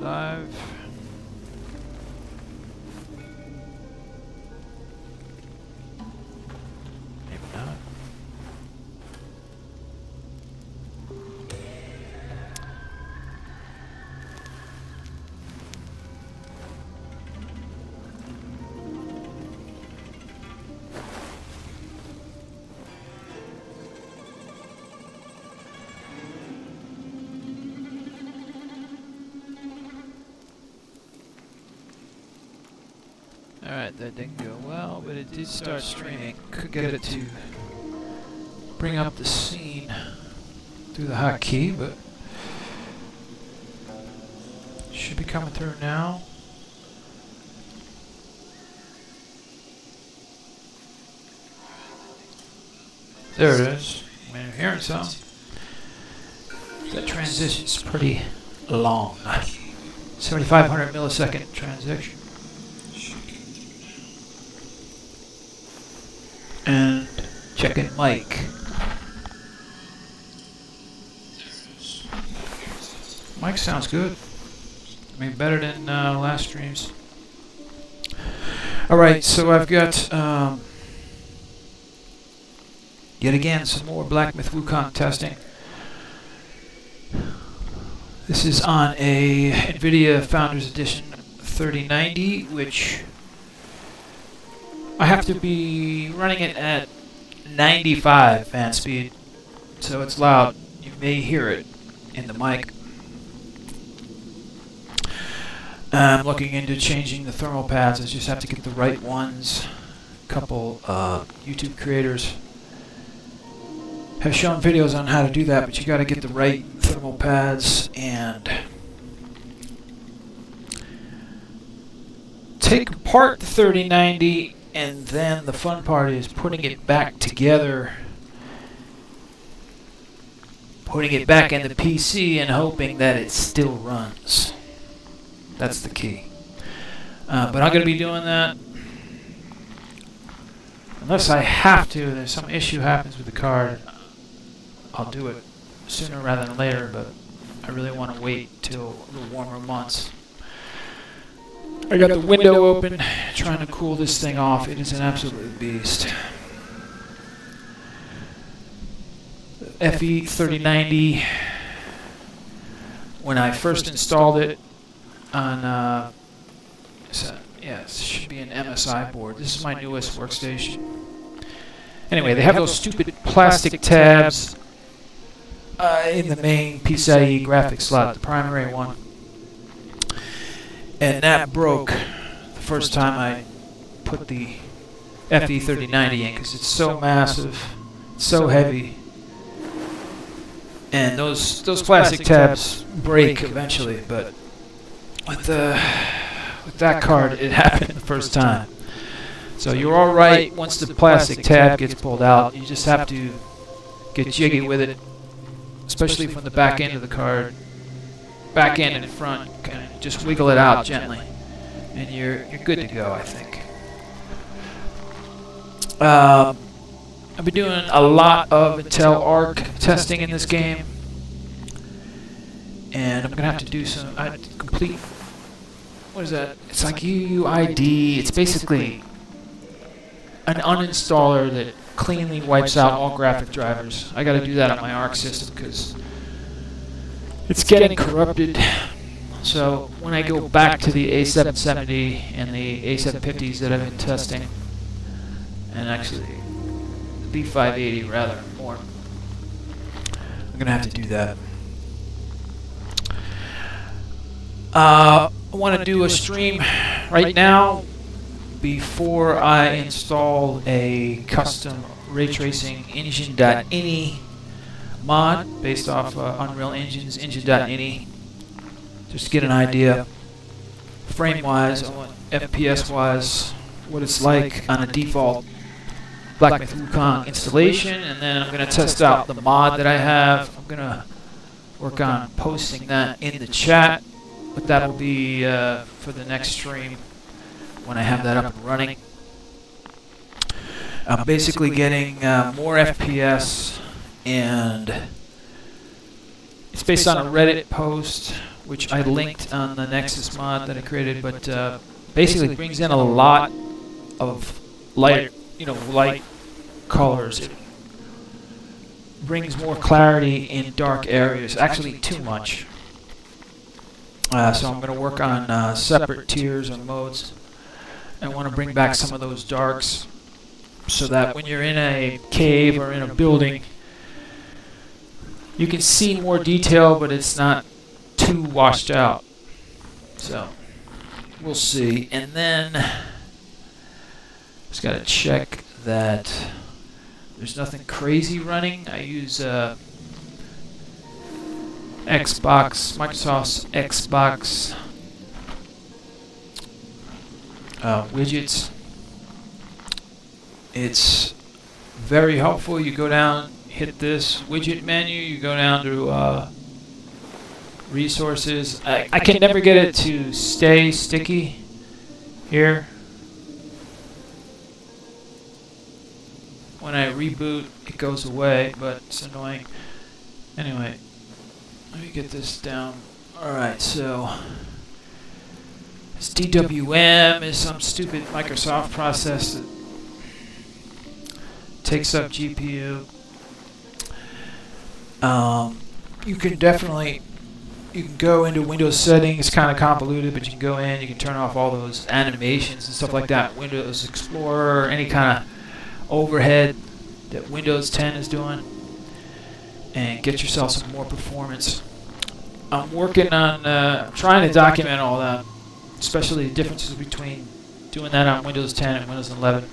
live. Maybe not. Alright, that didn't go well, but it did start streaming. Could get it to bring up the scene through the hotkey, but should be coming through now. There it is. I mean, I'm hearing some. That transition's pretty long. 7,500 millisecond transition. And checking mic. Mic sounds good. I mean, better than last streams. Alright, so I've got yet again some more Black Myth Wukong testing. This is on a NVIDIA Founders Edition 3090, which I have to be running it at 95 fan speed, so it's loud. You may hear it in the mic. I'm looking into changing the thermal pads. I just have to get the right ones. A couple YouTube creators have shown videos on how to do that, but you got to get the right thermal pads and take apart the 3090. And then the fun part is putting it back together, putting it back in the PC and hoping that it still runs. That's the key. But I'm going to be doing that unless I have to. There's some issue happens with the card. I'll do it sooner rather than later, but I really want to wait till a little warmer months. I got the window open, trying to cool this thing off. It is an absolute beast. FE 3090, when I first installed it on, it should be an MSI board. This is my newest workstation. Anyway, they have those stupid plastic tabs in the main PCIe graphics slot, the primary one. And that broke the first time I put the FE 3090 in because it's so massive, so heavy, and those plastic tabs break eventually. But with that card, it happened the first time. So you're all right once the plastic tab gets pulled out. You just have to get jiggy with it, especially from the back end of the card. Back end and front, kind of just wiggle it out gently, and you're good to go, I think. I've been doing a lot of Intel Arc testing in this game, and I'm gonna have to do some complete. What is that? It's like UUID. It's basically an uninstaller that cleanly wipes out all graphic drivers. I got to do that on my Arc system because it's getting corrupted. So when I go back to the A770 and the A750s that I've been testing, and actually the B580 rather more, I'm gonna have to do that. I want to do a stream right now before I install a custom ray tracing Engine.ini mod based off Unreal Engine's Engine.ini, just to get an idea frame-wise, FPS-wise, what it's like on a default Black Myth Wukong installation, and then I'm going to test out the mod that I have. I'm going to work on posting that in the chat, but that will be for the next stream when I have that up and running. I'm basically getting more FPS, and it's based on a Reddit post which I linked on the Nexus mod that I created, but basically brings in a lot of light, light colors. It brings more clarity in dark areas, actually too much. So I'm going to work on separate tiers or modes. I want to bring back some of those darks so that when you're in a cave or in a building, you can see more detail, but it's not too washed out. So we'll see. And then just got to check that there's nothing crazy running. I use Microsoft's Xbox widgets. It's very helpful. You go down, hit this widget menu, you go down to resources. I can never get it to stay sticky here. When I reboot, it goes away, but it's annoying. Anyway, let me get this down. Alright, so this DWM is some stupid Microsoft process that takes up GPU. You can go into Windows settings, kind of convoluted, but you can go in, you can turn off all those animations and stuff like that. Windows Explorer, any kind of overhead that Windows 10 is doing, and get yourself some more performance. I'm working on trying to document all that, especially the differences between doing that on Windows 10 and Windows 11.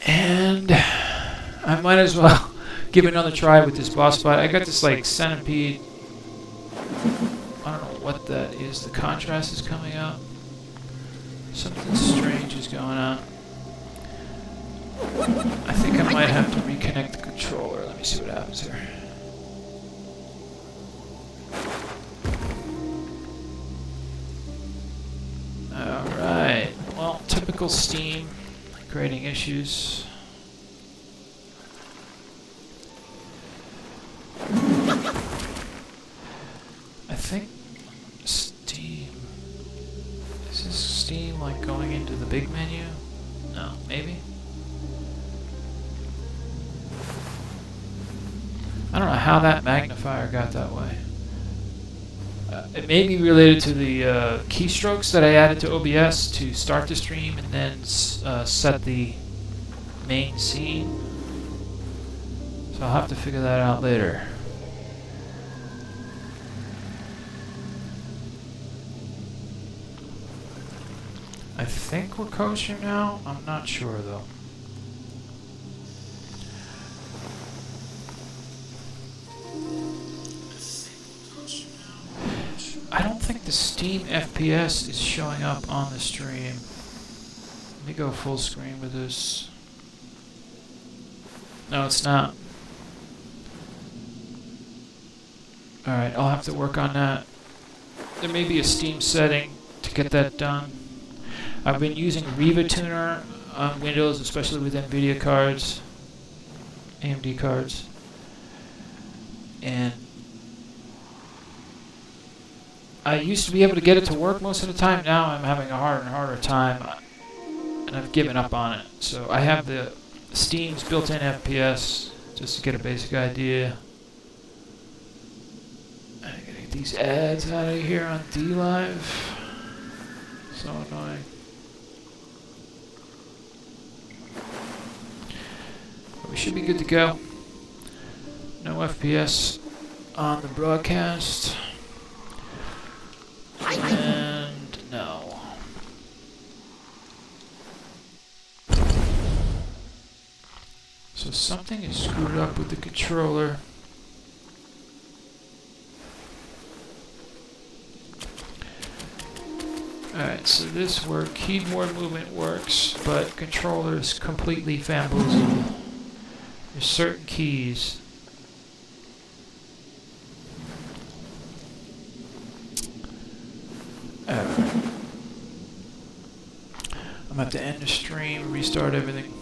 And I might as well give it another try with this boss fight. I got this like centipede. I don't know what that is. The contrast is coming out. Something strange is going on. I think I might have to reconnect the controller. Let me see what happens here. Alright. Well, typical Steam. Creating issues. I think Steam... Is this Steam like going into the big menu? No, maybe? I don't know how that magnifier got that way. It may be related to the keystrokes that I added to OBS to start the stream and then set the main scene. So I'll have to figure that out later. I think we're kosher now. I'm not sure though. I don't think the Steam FPS is showing up on the stream. Let me go full screen with this. No, it's not. Alright, I'll have to work on that. There may be a Steam setting to get that done. I've been using Riva Tuner on Windows, especially with NVIDIA cards, AMD cards. And I used to be able to get it to work most of the time. Now I'm having a harder and harder time, and I've given up on it. So I have the Steam's built-in FPS just to get a basic idea. I gotta get these ads out of here on DLive. So annoying. But we should be good to go. No FPS on the broadcast. And no. So something is screwed up with the controller. Alright, so this works. Keyboard movement works, but controller is completely bamboozled. There's certain keys. I'm going to have to end the stream, restart everything.